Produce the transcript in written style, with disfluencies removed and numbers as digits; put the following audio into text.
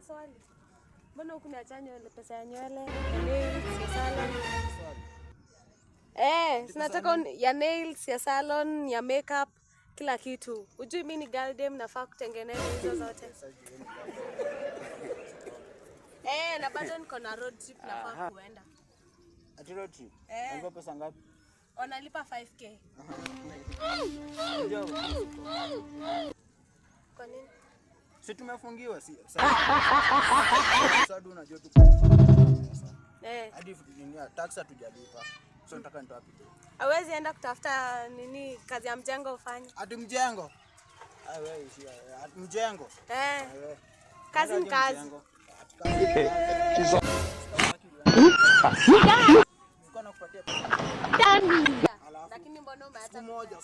swali. Mbona hukuniacha nywele pesa ya nywele? Nails ya salon. Sinataka ya nails, ya salon, ya makeup, kila kitu. Ujui mimi ni girl dem nafaa kutengeneza hizo zote. Na bado niko na road trip nafaa kuenda. Ati road trip? Unalipa pesa ngapi? Wanalipa 5k. Kwa nini? Si tumefungiwa si. Sasa unajua tu. Hadi tax hatujalipa. So nataka nitoa wapi? Hawezi enda kutafuta nini kazi ya mjengo ufanye? Ati mjengo? Wewe ishi. Mjengo? Kazi ni kazi. Niko nakupatia. Lakini mbona umeacha? Siku moja.